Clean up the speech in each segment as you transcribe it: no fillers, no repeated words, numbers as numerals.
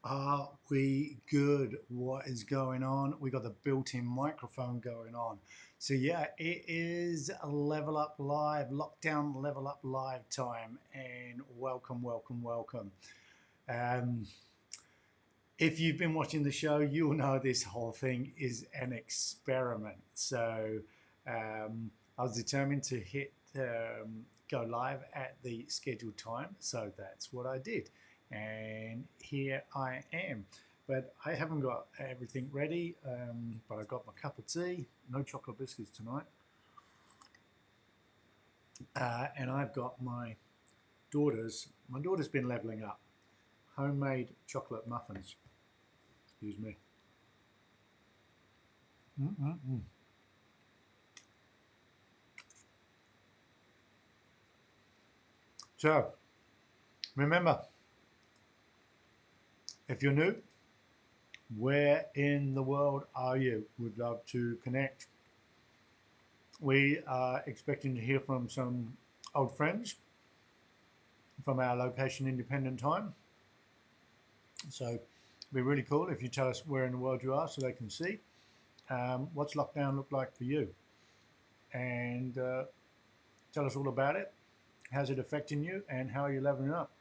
Are we good? What is going on? We got the built-in microphone going on. So yeah, it is a Level Up Live, lockdown Level Up Live time, and welcome, welcome, welcome. Um, if you've been watching the show, you'll know this whole thing is an experiment. So I was determined to hit go live at the scheduled time, so that's what I did, and here I am. But I haven't got everything ready. But I got my cup of tea. No chocolate biscuits tonight, and I've got my daughter's. My daughter's been leveling up. Homemade chocolate muffins. Excuse me. Mm-mm-mm. So remember, if you're new, where in the world are you? Would love to connect. We are expecting to hear from some old friends from our location independent time. So it'd be really cool if you tell us where in the world you are so they can see what's lockdown look like for you, and tell us all about it. How's it affecting you, and how are you leveling up?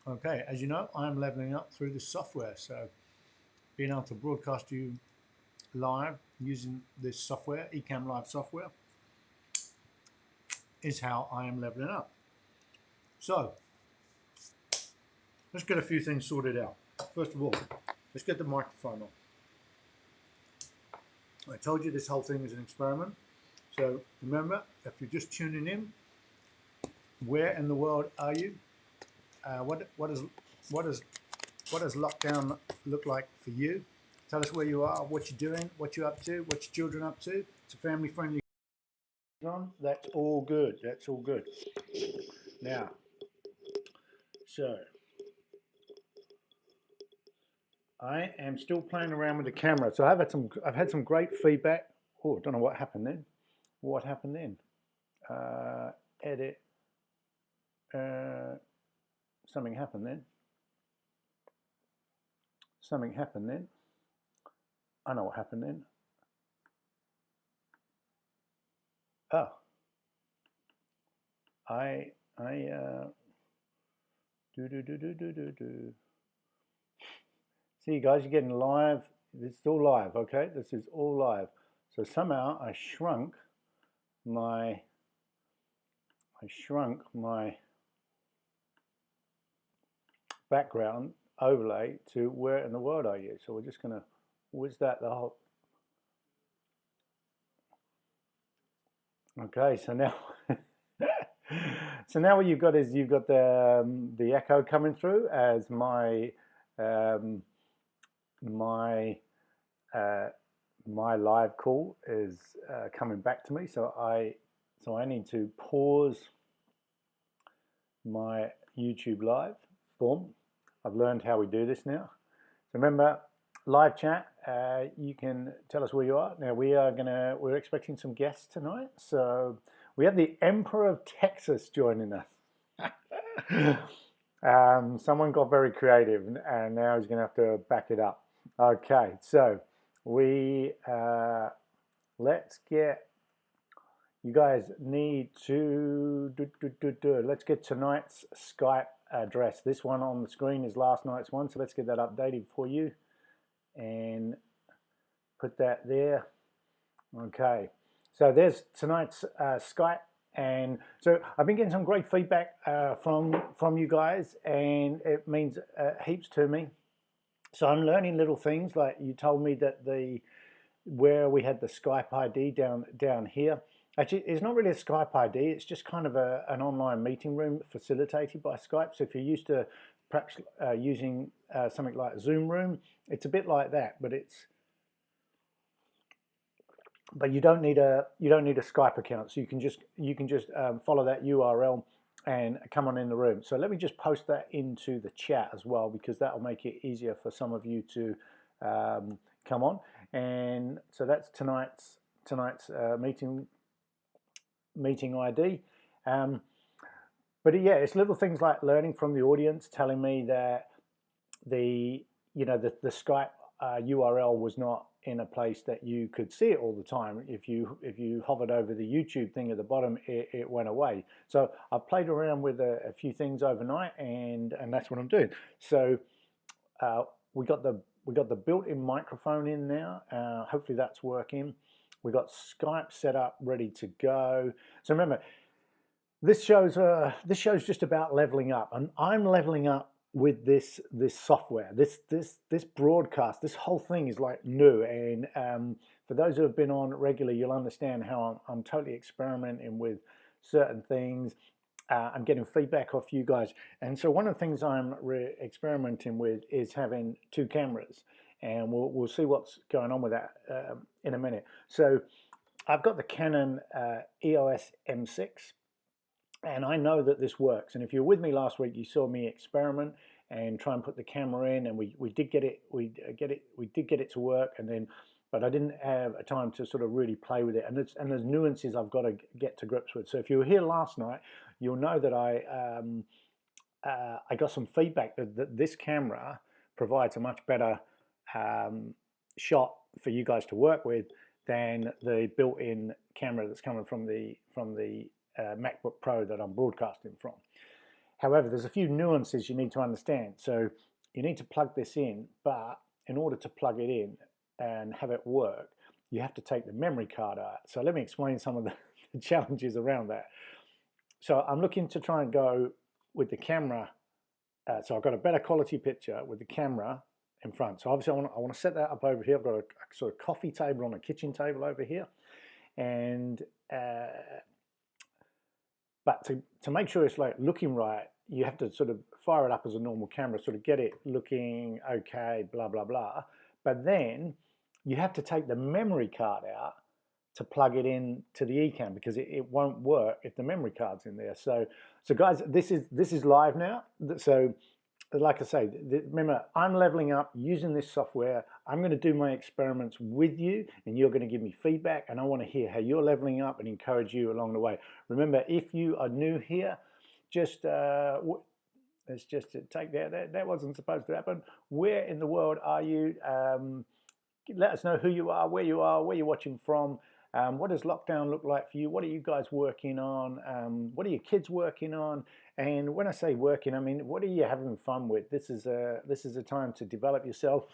Okay, as you know, I'm leveling up through the software. So being able to broadcast you live using this software, Ecamm Live software, is how I am leveling up. So let's get a few things sorted out. First of all, let's get the microphone on. I told you this whole thing is an experiment. So remember, if you're just tuning in, where in the world are you? What does lockdown look like for you? Tell us where you are, what you're doing, what you're up to, what your children are up to. It's a family friendly on. That's all good. That's all good. Now, so I am still playing around with the camera. So I've had some great feedback. Oh, I don't know what happened then. What happened then? Edit. Something happened then. Something happened then. I know what happened then. Oh, do. See, guys, you're getting live. This is all live, okay? This is all live. So somehow I shrunk my background overlay to where in the world are you? So we're just gonna whiz that the whole. Okay, so now so now what you've got is you've got the echo coming through as my my live call is coming back to me. So I need to pause my YouTube live form. I've learned how we do this now. So remember, live chat, you can tell us where you are. Now we're expecting some guests tonight. So we have the Emperor of Texas joining us. Someone got very creative and now he's gonna have to back it up. Okay, so we let's get, you guys need to let's get tonight's Skype address. This one on the screen is last night's one, so let's get that updated for you and put that there. Okay, so there's tonight's Skype, and so I've been getting some great feedback from you guys, and it means heaps to me. So I'm learning little things, like you told me that where we had the Skype ID down here. Actually, it's not really a Skype ID. It's just kind of an online meeting room facilitated by Skype. So if you're used to perhaps using something like Zoom Room, it's a bit like that, but you don't need a Skype account. So you can just follow that URL and come on in the room. So let me just post that into the chat as well, because that'll make it easier for some of you to come on. And so that's tonight's meeting ID. But yeah, it's little things like learning from the audience, telling me that the the Skype URL was not in a place that you could see it all the time. If you hovered over the YouTube thing at the bottom, it went away. So I've played around with a few things overnight, and that's what I'm doing. So we got the built-in microphone in now. Hopefully that's working. We got Skype set up, ready to go. So remember, this show's just about leveling up, and I'm leveling up with this software. This broadcast, this whole thing is like new. And for those who have been on regularly, you'll understand how I'm totally experimenting with certain things. I'm getting feedback off you guys, and so one of the things I'm experimenting with is having two cameras, and we'll see what's going on with that in a minute. So I've got the Canon EOS M6, and I know that this works. And if you were with me last week, you saw me experiment and try and put the camera in, and we did get it to work, and then. But I didn't have a time to sort of really play with it, and there's nuances I've got to get to grips with. So if you were here last night, you'll know that I got some feedback that this camera provides a much better shot for you guys to work with than the built-in camera that's coming from the MacBook Pro that I'm broadcasting from. However, there's a few nuances you need to understand. So you need to plug this in, but in order to plug it in and have it work, you have to take the memory card out. So let me explain some of the challenges around that. So I'm looking to try and go with the camera. So I've got a better quality picture with the camera in front. So obviously I want to set that up over here. I've got a sort of coffee table on a kitchen table over here. And but to make sure it's like looking right, you have to sort of fire it up as a normal camera, sort of get it looking okay, blah, blah, blah. But then you have to take the memory card out to plug it in to the eCam, because it won't work if the memory card's in there. So guys, this is live now. So like I say, remember, I'm leveling up using this software. I'm going to do my experiments with you, and you're going to give me feedback, and I want to hear how you're leveling up and encourage you along the way. Remember, if you are new here, just let's just take that wasn't supposed to happen. Where in the world are you? Let us know who you are, where you're watching from. What does lockdown look like for you? What are you guys working on? What are your kids working on? And when I say working, I mean, what are you having fun with? This is a time to develop yourself.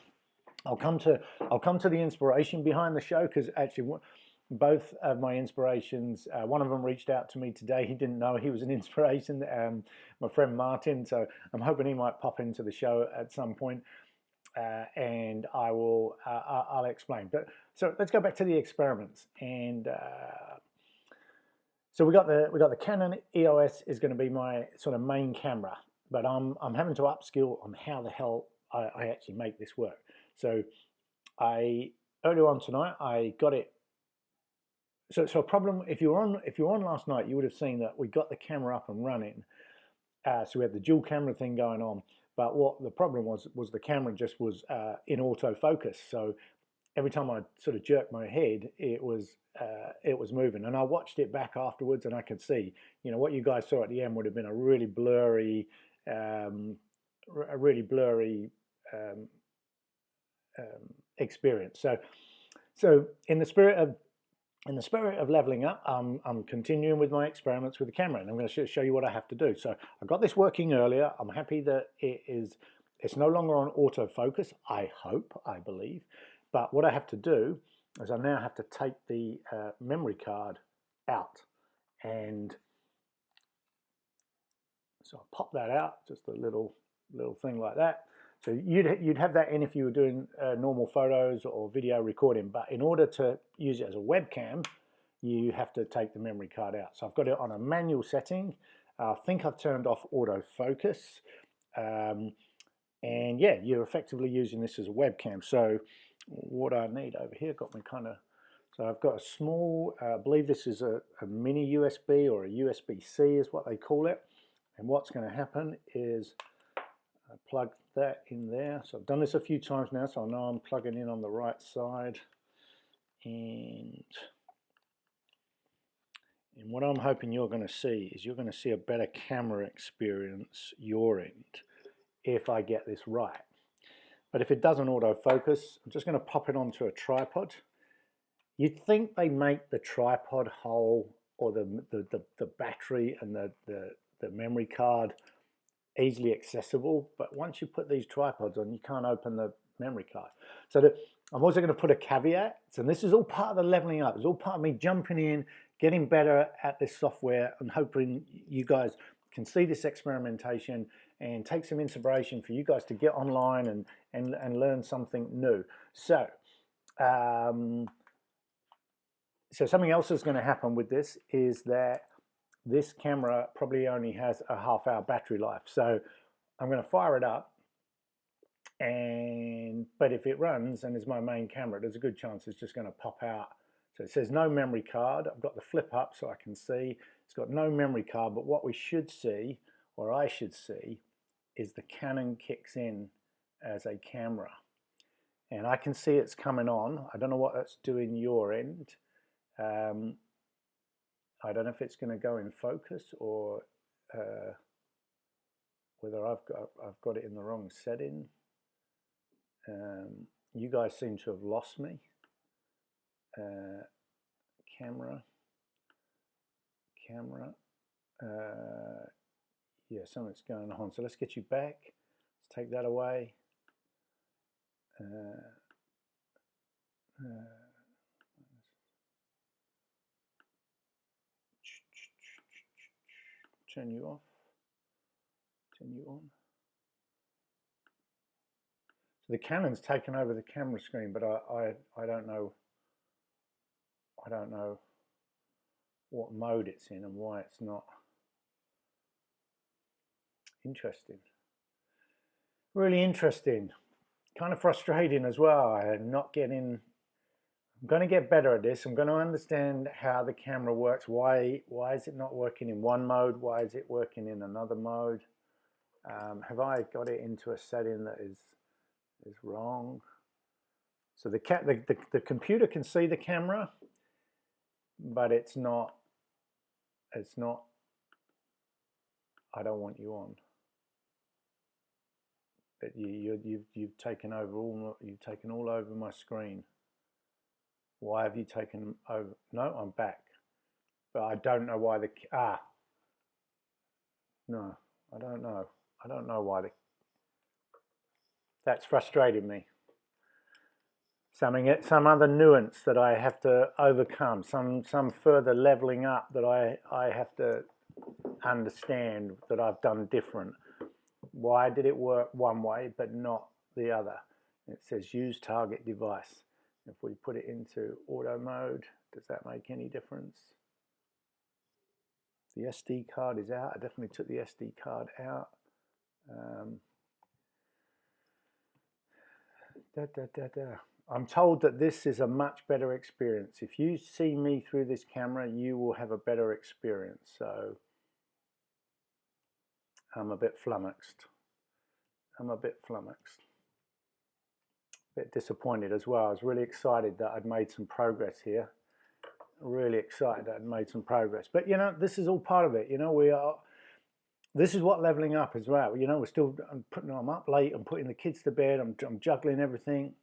I'll come to the inspiration behind the show, because actually both of my inspirations, one of them reached out to me today. He didn't know he was an inspiration, my friend Martin. So I'm hoping he might pop into the show at some point. And I'll explain. But so let's go back to the experiments. And so we got the Canon EOS is going to be my sort of main camera, but I'm having to upskill on how the hell I actually make this work. So earlier on tonight I got it. So a problem, if you were on last night, you would have seen that we got the camera up and running. So we had the dual camera thing going on. But what the problem was the camera just was in autofocus. So every time I sort of jerked my head, it was moving. And I watched it back afterwards, and I could see, what you guys saw at the end would have been a really blurry, experience. So in the spirit of leveling up, I'm continuing with my experiments with the camera, and I'm going to show you what I have to do. So I got this working earlier. I'm happy that it's no longer on autofocus, I believe. But what I have to do is I now have to take the memory card out. And so I'll pop that out, just a little thing like that. So you'd have that in if you were doing normal photos or video recording, but in order to use it as a webcam, you have to take the memory card out. So I've got it on a manual setting. I think I've turned off autofocus. And yeah, you're effectively using this as a webcam. So what I need over here got me kind of, so I've got a small, I believe this is a mini USB or a USB-C is what they call it. And what's going to happen is I plug that in there. So I've done this a few times now, so I know I'm plugging in on the right side. And what I'm hoping you're going to see is you're going to see a better camera experience your end if I get this right. but if it doesn't autofocus, I'm just going to pop it onto a tripod. You'd think they make the tripod hole or the battery and the memory card easily accessible, but once you put these tripods on, you can't open the memory card. So I'm also going to put a caveat, and this is all part of the leveling up. It's all part of me jumping in, getting better at this software, and hoping you guys can see this experimentation and take some inspiration for you guys to get online and learn something new. So so something else that's going to happen with this is that this camera probably only has a half-hour battery life. So I'm going to fire it up, but if it runs and is my main camera, there's a good chance it's just going to pop out. So it says no memory card. I've got the flip up so I can see. It's got no memory card, but what we should see, or I should see, is the Canon kicks in as a camera. And I can see it's coming on. I don't know what that's doing your end. I don't know if it's going to go in focus or whether I've got it in the wrong setting. You guys seem to have lost me. Camera. Yeah, something's going on. So let's get you back. Let's take that away. Turn you off, turn you on. So the Canon's taken over the camera screen, but I don't know. I don't know what mode it's in and why it's not. Interesting. Really interesting. Kind of frustrating as well. I'm not getting. I'm going to get better at this. I'm going to understand how the camera works. Why is it not working in one mode? Why is it working in another mode? Have I got it into a setting that is wrong? So the computer can see the camera, but it's not. I don't want you on. But you've taken over all. You've taken all over my screen. Why have you taken over? No, I'm back. But I don't know why no, I don't know. I don't know why that's frustrated me. Some other nuance that I have to overcome, some further leveling up that I have to understand that I've done different. Why did it work one way but not the other? It says use target device. If we put it into auto mode, does that make any difference? The SD card is out. I definitely took the SD card out. I'm told that this is a much better experience. If you see me through this camera, you will have a better experience. So I'm a bit flummoxed. A bit disappointed as well. I was really excited that I'd made some progress here. Really excited that I'd made some progress. But you know, this is all part of it. You know, this is what leveling up as well. You know, I'm up late, I'm putting the kids to bed, I'm juggling everything.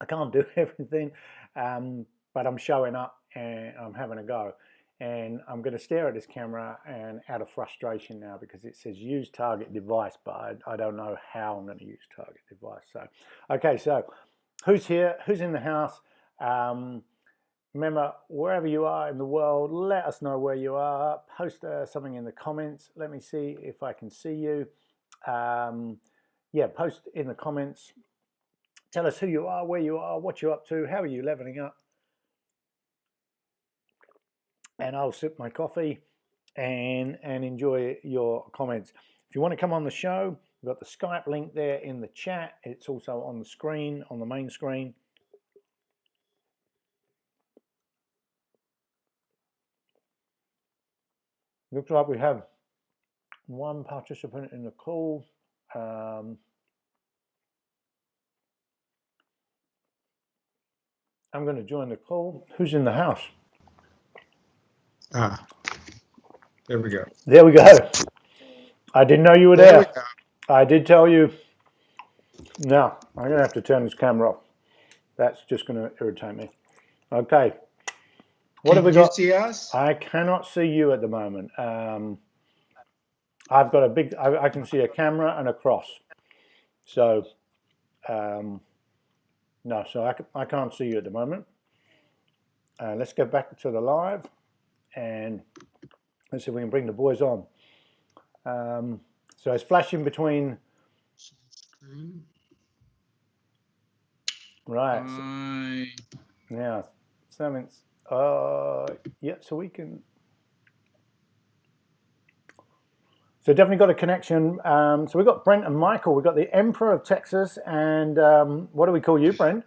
I can't do everything, but I'm showing up and I'm having a go. And I'm going to stare at this camera and out of frustration now because it says use target device, but I don't know how I'm going to use target device. So, okay, so who's here? Who's in the house? Remember, wherever you are in the world, let us know where you are. Post something in the comments. Let me see if I can see you. Yeah, post in the comments. Tell us who you are, where you are, what you're up to, how are you leveling up. And I'll sip my coffee and enjoy your comments. If you want to come on the show, we've got the Skype link there in the chat. It's also on the screen, on the main screen. Looks like we have one participant in the call. I'm going to join the call. Who's in the house? There we go. There we go. I didn't know you were there. I did tell you. Now, I'm going to have to turn this camera off. That's just going to irritate me. Okay. What have we got? Can you see us? I cannot see you at the moment. I've got a big, I can see a camera and a cross. So, no, so I can't see you at the moment. Let's go back to the live and let's see if we can bring the boys on. So it's flashing between. Right. Now, something's. Yeah, so we can. So definitely got a connection. So we've got Brent and Michael. We've got the Emperor of Texas, and what do we call you, Brent?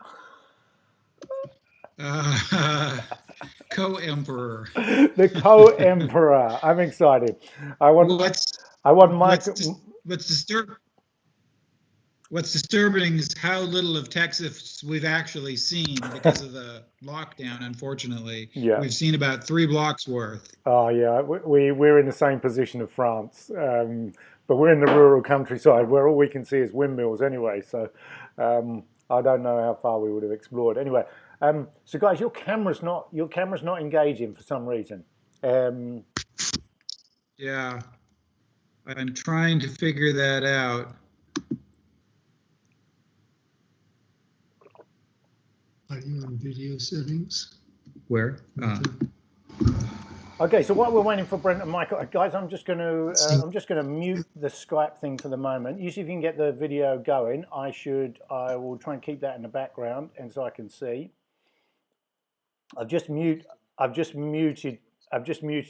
Co-emperor. The co-emperor. I'm excited. I want Michael. What's disturbing is how little of Texas we've actually seen because of the lockdown. Unfortunately, yeah, we've seen about 3 blocks worth. Oh yeah, we're in the same position of France, but we're in the rural countryside where all we can see is windmills anyway. So I don't know how far we would have explored anyway. So guys, your camera's not engaging for some reason. Yeah, I'm trying to figure that out. Are you on video settings? Where? Okay, so while we're waiting for Brent and Michael, guys, I'm just going to mute the Skype thing for the moment. Usually, if you can get the video going, I will try and keep that in the background, and so I can see. I've just muted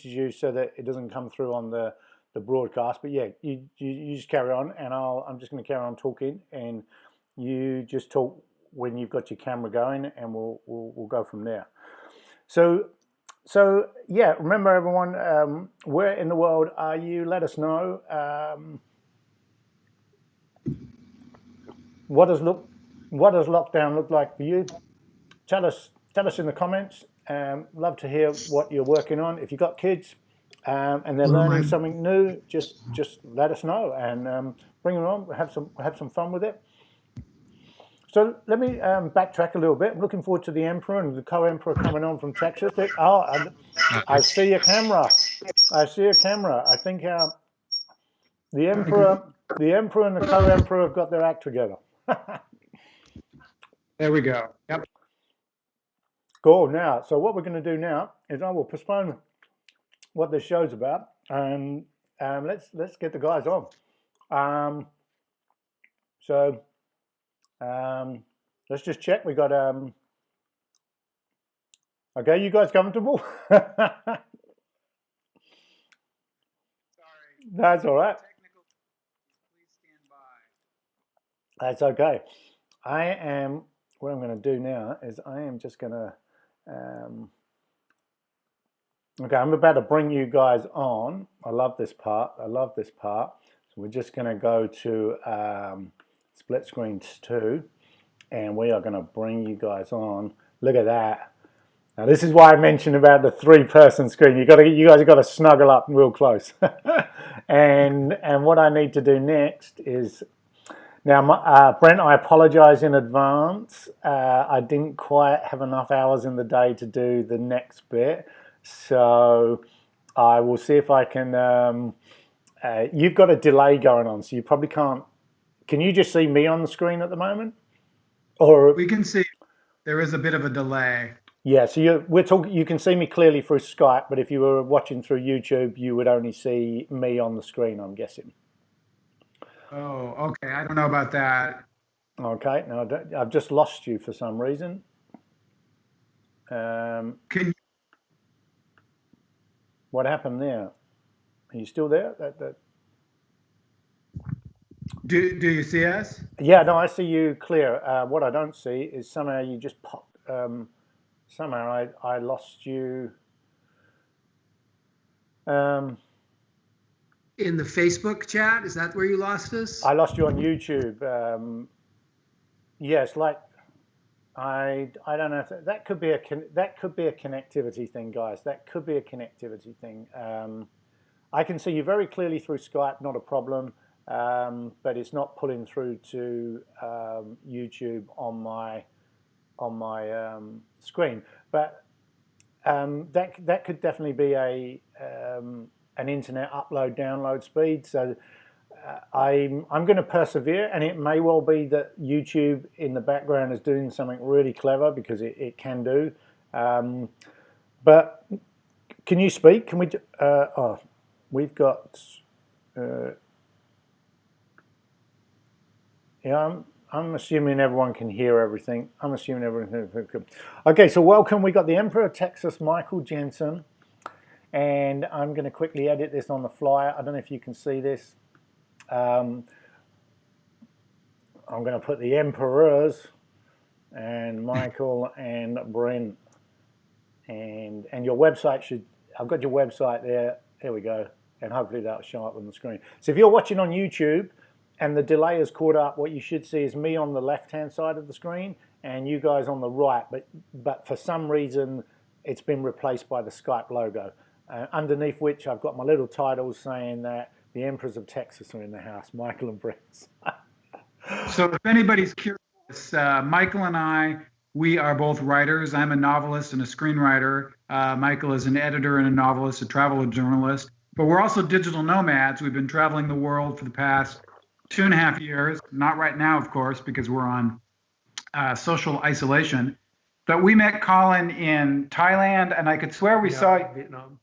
you so that it doesn't come through on the broadcast. But yeah, you just carry on, and I'm just going to carry on talking, and you just talk when you've got your camera going, and we'll go from there. So yeah, remember everyone, where in the world are you? Let us know. What does lockdown look like for you? Tell us in the comments. Love to hear what you're working on. If you've got kids and they're learning something new, just let us know and bring them on. Have some fun with it. So let me backtrack a little bit. I'm looking forward to the Emperor and the co-emperor coming on from Texas. I see a camera. I see a camera. I think the Emperor and the co-emperor have got their act together. There we go. Yep. Cool. Now, so what we're going to do now is I will postpone what this show's about, and let's get the guys on. Let's just check. We got okay, you guys comfortable? Sorry. That's all right. Technical. Please stand by. That's okay. What I'm going to do now is I am just going to okay, I'm about to bring you guys on. I love this part. So we're just going to go to split screen 2, and we are going to bring you guys on. Look at that. Now this is why I mentioned about the 3-person screen. You guys have got to snuggle up real close. and what I need to do next is now, Brent, I apologize in advance. I didn't quite have enough hours in the day to do the next bit, so I will see if I can. You've got a delay going on, so you probably can't. Can you just see me on the screen at the moment? Or we can see there is a bit of a delay. Yeah, so you can see me clearly through Skype, but if you were watching through YouTube, you would only see me on the screen, I'm guessing. Oh, okay. I don't know about that. Okay, now I've just lost you for some reason. What happened there? Are you still there? Do you see us? Yeah, no, I see you clear. What I don't see is somehow you just popped. Somehow I lost you. In the Facebook chat, is that where you lost us? I lost you on YouTube. Yes, like I don't know if that could be a connectivity thing, guys. That could be a connectivity thing. I can see you very clearly through Skype, not a problem. but it's not pulling through to YouTube on my screen. But that could definitely be an internet upload download speed. So I'm going to persevere, and it may well be that YouTube in the background is doing something really clever, because it can do. But can you speak? Can we? We've got. Yeah, I'm assuming everyone can hear everything. I'm assuming everything. Okay, so welcome. We got the Emperor of Texas, Michael Jensen, and I'm going to quickly edit this on the fly. I don't know if you can see this. I'm going to put the Emperors and Michael and Brent, and your website should. I've got your website there. There we go, and hopefully that'll show up on the screen. So if you're watching on YouTube and the delay is caught up, what you should see is me on the left-hand side of the screen and you guys on the right, but for some reason it's been replaced by the Skype logo, underneath which I've got my little titles saying that the Emperors of Texas are in the house, Michael and Brent. So if anybody's curious, Michael and I, we are both writers. I'm a novelist and a screenwriter. Michael is an editor and a novelist, a travel journalist. But we're also digital nomads. We've been traveling the world for the past 2.5 years. Not right now, of course, because we're on social isolation. But we met Colin in Thailand, and I could swear we saw Vietnam.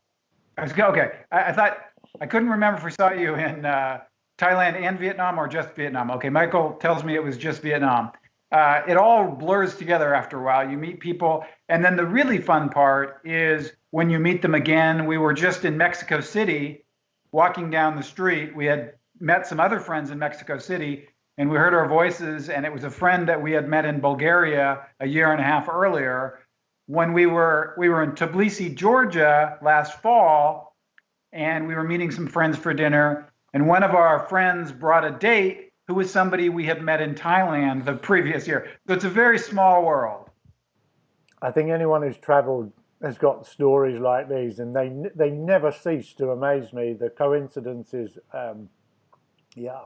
Okay, I thought I couldn't remember if we saw you in Thailand and Vietnam or just Vietnam. Okay, Michael tells me it was just Vietnam. It all blurs together after a while. You meet people, and then the really fun part is when you meet them again. We were just in Mexico City, walking down the street. We had met some other friends in Mexico City, and we heard our voices, and it was a friend that we had met in Bulgaria a year and a half earlier when we were in Tbilisi, Georgia last fall, and we were meeting some friends for dinner, and one of our friends brought a date who was somebody we had met in Thailand the previous year. So it's a very small world. I think anyone who's traveled has got stories like these, and they never cease to amaze me. The coincidences, yeah.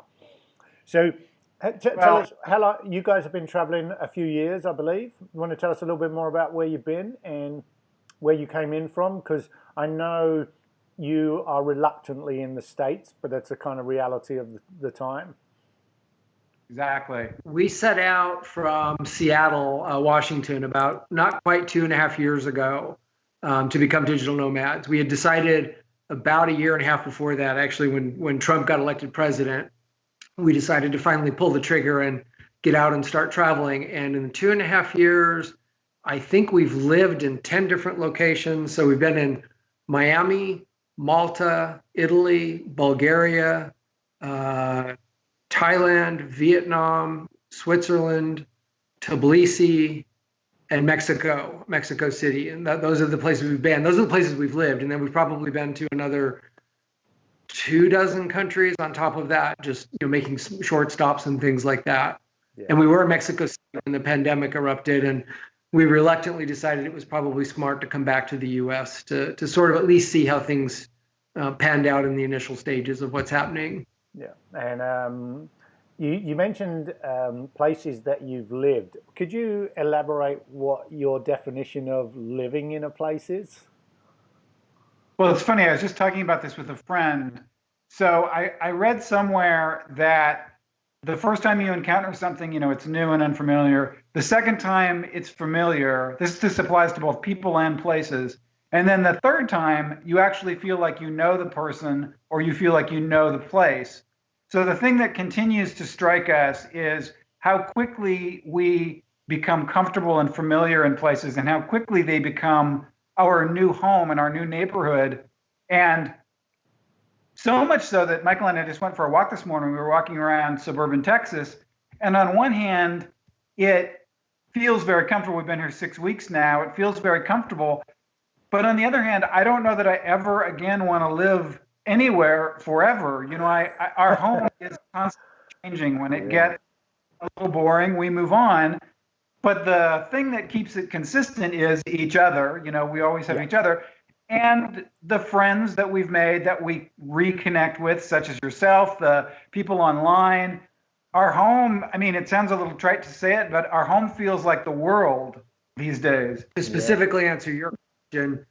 So tell us how long you guys have been traveling. A few years, I believe. You want to tell us a little bit more about where you've been and where you came in from? Because I know you are reluctantly in the States, but that's a kind of reality of the time. Exactly. We set out from Seattle, Washington, about not quite 2.5 years ago to become digital nomads. We had decided about a year and a half before that, actually, when Trump got elected president, we decided to finally pull the trigger and get out and start traveling. And in 2.5 years, I think we've lived in 10 different locations. So we've been in Miami, Malta, Italy, Bulgaria, Thailand, Vietnam, Switzerland, Tbilisi, and Mexico City. And those are the places we've been. Those are the places we've lived. And then we've probably been to another 24 countries on top of that, just making short stops and things like that. Yeah. And we were in Mexico City when the pandemic erupted, and we reluctantly decided it was probably smart to come back to the U.S. to sort of at least see how things panned out in the initial stages of what's happening. Yeah, and you mentioned places that you've lived. Could you elaborate what your definition of living in a place is? Well, it's funny. I was just talking about this with a friend. So I read somewhere that the first time you encounter something, it's new and unfamiliar. The second time it's familiar. This applies to both people and places. And then the third time, you actually feel like you know the person or you feel like you know the place. So the thing that continues to strike us is how quickly we become comfortable and familiar in places and how quickly they become our new home and our new neighborhood. And so much so that Michael and I just went for a walk this morning. We were walking around suburban Texas. And on one hand, it feels very comfortable. We've been here 6 weeks now. It feels very comfortable. But on the other hand, I don't know that I ever again want to live anywhere forever. Our home is constantly changing. When it gets a little boring, we move on. But the thing that keeps it consistent is each other. We always have each other. and the friends that we've made that we reconnect with, such as yourself, the people online. Our home, I mean, it sounds a little trite to say it, but our home feels like the world these days. To specifically answer your question,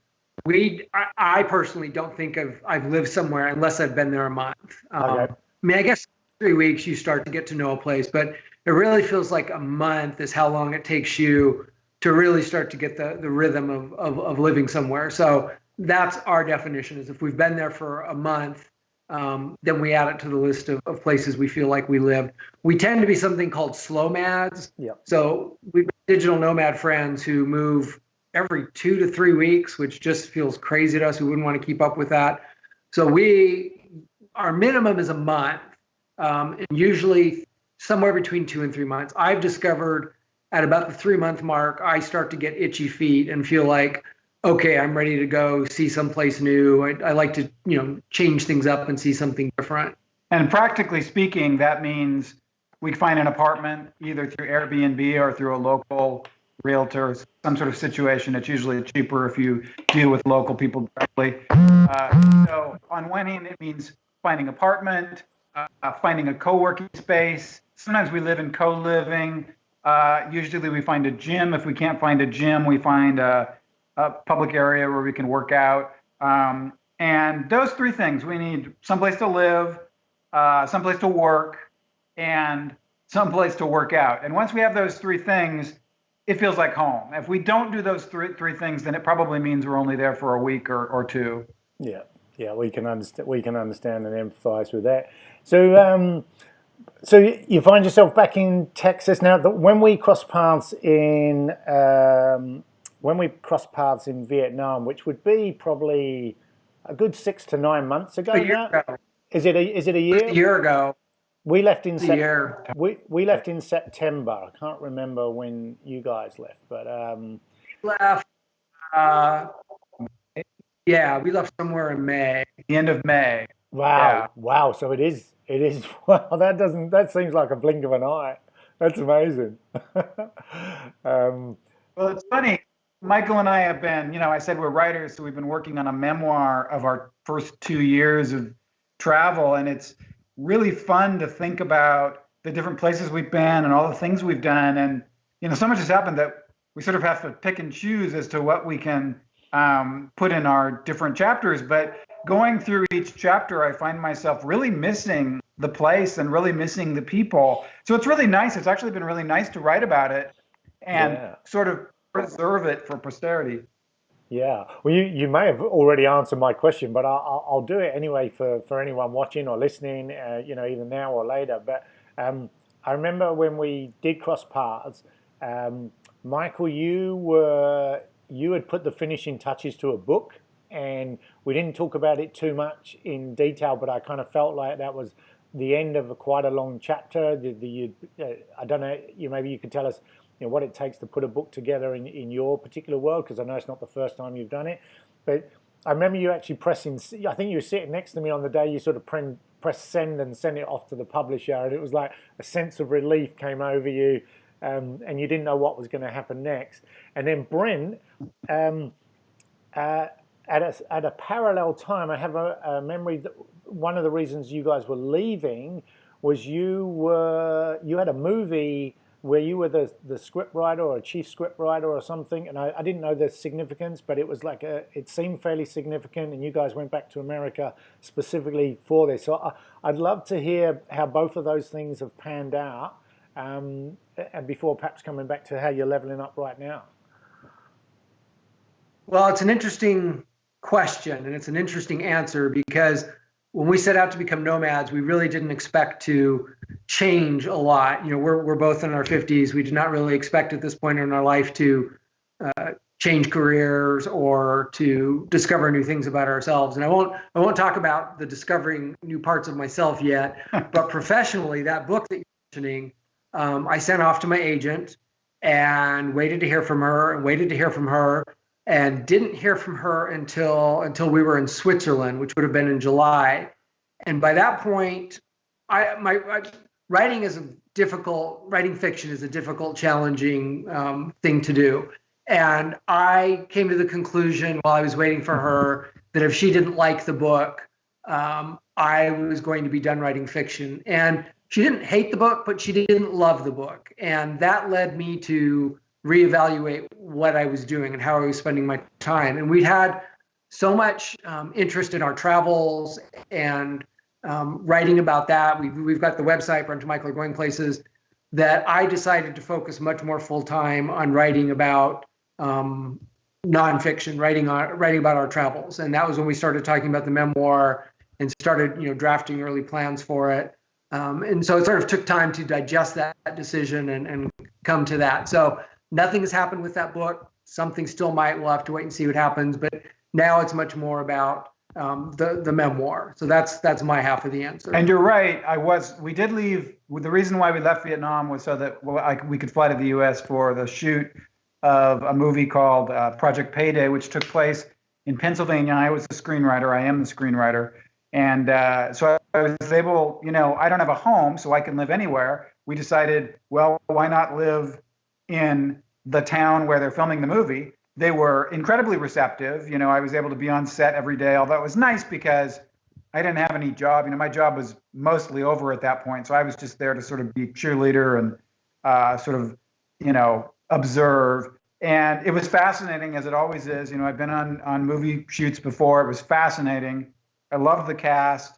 I personally don't think I've lived somewhere unless I've been there a month. Okay. I mean, I guess 3 weeks you start to get to know a place, but it really feels like a month is how long it takes you to really start to get the rhythm of living somewhere. So that's our definition, is if we've been there for a month, then we add it to the list of places we feel like we lived. We tend to be something called slow mads. Yeah. So we've got digital nomad friends who move every 2 to 3 weeks, which just feels crazy to us. We wouldn't want to keep up with that. So our minimum is a month, and usually somewhere between 2 and 3 months. I've discovered at about the 3-month mark, I start to get itchy feet and feel like, okay, I'm ready to go see someplace new. I like to, change things up and see something different. And practically speaking, that means we find an apartment either through Airbnb or through a local realtor, some sort of situation. It's usually cheaper if you deal with local people directly. So on one hand, it means finding an apartment, finding a co-working space. Sometimes we live in co-living. Usually we find a gym. If we can't find a gym, we find a public area where we can work out. And those three things, we need someplace to live, someplace to work, and someplace to work out. And once we have those three things, it feels like home. If we don't do those three things, then it probably means we're only there for a week or two. Yeah, we can understand and empathize with that. So, so you find yourself back in Texas now. When we crossed paths in Vietnam, which would be probably a good 6 to 9 months ago. A year ago. Is it a year? A year ago. We left in We left in September. I can't remember when you guys left, but left. We left somewhere in May. The end of May. Wow. So it is. Wow, that seems like a blink of an eye. That's amazing. Well, it's funny. Michael and I have been, I said we're writers, so we've been working on a memoir of our first 2 years of travel, and it's really fun to think about the different places we've been and all the things we've done. And, so much has happened that we sort of have to pick and choose as to what we can put in our different chapters. But going through each chapter, I find myself really missing the place and really missing the people. So it's really nice. It's actually been really nice to write about it and sort of preserve it for posterity. Yeah. Well, you may have already answered my question, but I'll do it anyway for anyone watching or listening, either now or later. But I remember when we did cross paths, Michael, you had put the finishing touches to a book, and we didn't talk about it too much in detail, but I kind of felt like that was the end of quite a long chapter. I don't know, maybe you could tell us what it takes to put a book together in your particular world, because I know it's not the first time you've done it. But I remember you actually pressing, I think you were sitting next to me on the day you sort of press send and send it off to the publisher, and it was like a sense of relief came over you, and you didn't know what was going to happen next. And then Brent, at a parallel time, I have a memory that one of the reasons you guys were leaving was you had a movie where you were the script writer or a chief script writer or something, and I didn't know the significance, but it was like it seemed fairly significant, and you guys went back to America specifically for this. So I'd love to hear how both of those things have panned out, and before perhaps coming back to how you're leveling up right now. Well, it's an interesting question, and it's an interesting answer, because when we set out to become nomads, we really didn't expect to change a lot. We're both in our 50s. We did not really expect at this point in our life to change careers or to discover new things about ourselves. And I won't talk about the discovering new parts of myself yet, but professionally, that book that you're mentioning, I sent off to my agent and waited to hear from her and waited to hear from her, and didn't hear from her until we were in Switzerland, which would have been in July. And by that point, writing fiction is a difficult, challenging thing to do. And I came to the conclusion while I was waiting for her that if she didn't like the book, I was going to be done writing fiction. And she didn't hate the book, but she didn't love the book. And that led me to reevaluate what I was doing and how I was spending my time. And we had so much interest in our travels and writing about that. We've got the website, Brent and Michael Are Going Places, that I decided to focus much more full time on writing about nonfiction, writing about our travels. And that was when we started talking about the memoir and started, drafting early plans for it. And so it sort of took time to digest that decision and come to that. So nothing has happened with that book. Something still might. We'll have to wait and see what happens. But now it's much more about the memoir. So that's my half of the answer. And you're right. We did leave. The reason why we left Vietnam was so that we could fly to the U.S. for the shoot of a movie called Project Payday, which took place in Pennsylvania. I was the screenwriter. I am the screenwriter. And so I was able, I don't have a home, so I can live anywhere. We decided, well, why not live in the town where they're filming the movie? They were incredibly receptive. I was able to be on set every day, although it was nice because I didn't have any job. My job was mostly over at that point. So I was just there to sort of be cheerleader and sort of, observe. And it was fascinating, as it always is. I've been on movie shoots before. It was fascinating. I loved the cast.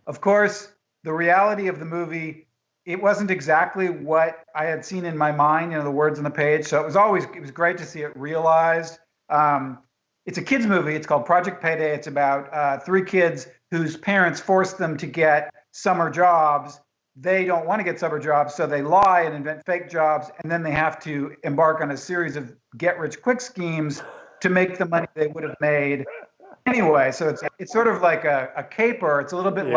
Of course, the reality of the movie, it wasn't exactly what I had seen in my mind, the words on the page. So it was great to see it realized. It's a kids movie. It's called Project Payday. It's about 3 kids whose parents forced them to get summer jobs. They don't want to get summer jobs, so they lie and invent fake jobs, and then they have to embark on a series of get-rich-quick schemes to make the money they would have made anyway. So it's sort of like a caper. It's a little bit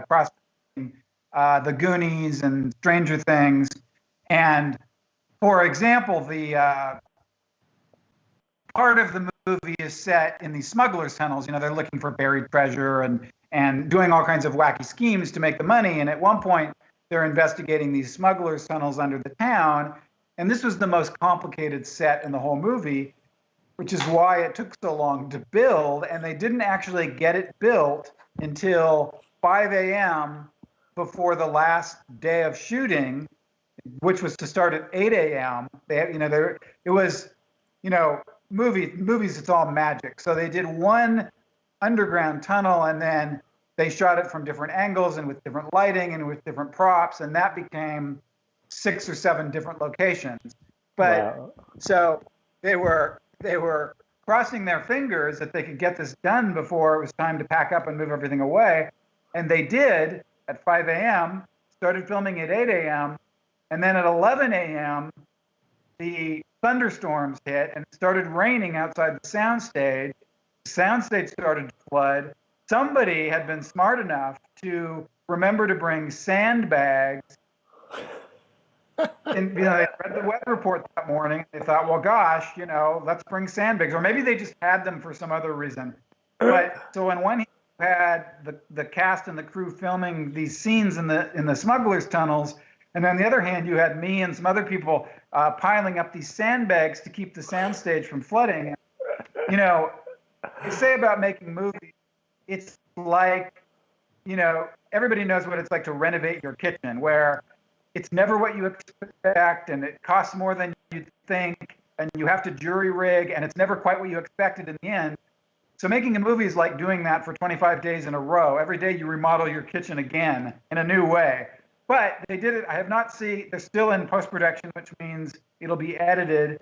cross the Goonies and Stranger Things. And for example, the part of the movie is set in these smugglers' tunnels. They're looking for buried treasure and doing all kinds of wacky schemes to make the money. And at one point, they're investigating these smugglers' tunnels under the town. And this was the most complicated set in the whole movie, which is why it took so long to build. And they didn't actually get it built until 5 a.m. before the last day of shooting, which was to start at 8 a.m. Movies, it's all magic. So they did one underground tunnel, and then they shot it from different angles and with different lighting and with different props, and that became 6 or 7 different locations. But wow. So they were crossing their fingers that they could get this done before it was time to pack up and move everything away. And they did at 5 a.m., started filming at 8 a.m., and then at 11 a.m., the thunderstorms hit and it started raining outside the soundstage. The soundstage started to flood. Somebody had been smart enough to remember to bring sandbags. And they read the weather report that morning. They thought, well, gosh, let's bring sandbags. Or maybe they just had them for some other reason. But so on one hand, you had the cast and the crew filming these scenes in the smugglers' tunnels. And on the other hand, you had me and some other people piling up these sandbags to keep the soundstage from flooding. They say about making movies, it's like, everybody knows what it's like to renovate your kitchen, where it's never what you expect and it costs more than you think and you have to jury rig and it's never quite what you expected in the end. So making a movie is like doing that for 25 days in a row. Every day you remodel your kitchen again in a new way. But they did it. I have not seen, they're still in post-production, which means it'll be edited.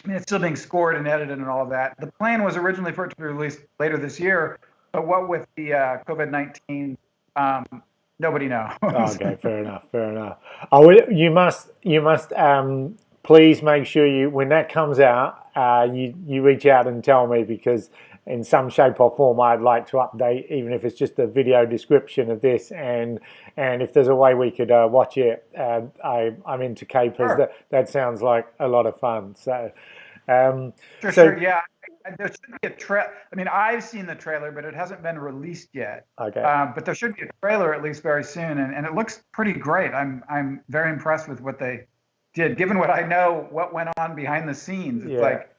It's still being scored and edited and all of that. The plan was originally for it to be released later this year, but what with the COVID-19, nobody knows. Okay, fair enough. Oh, you must please make sure when that comes out, you reach out and tell me, because in some shape or form I'd like to update, even if it's just a video description of this, and if there's a way we could watch it, I'm into capers. Sure. That sounds like a lot of fun. So sure, yeah. There should be a trailer. I mean, I've seen the trailer, but it hasn't been released yet. Okay. But there should be a trailer at least very soon, and it looks pretty great. I'm very impressed with what they did. Given what I know, what went on behind the scenes, it's like,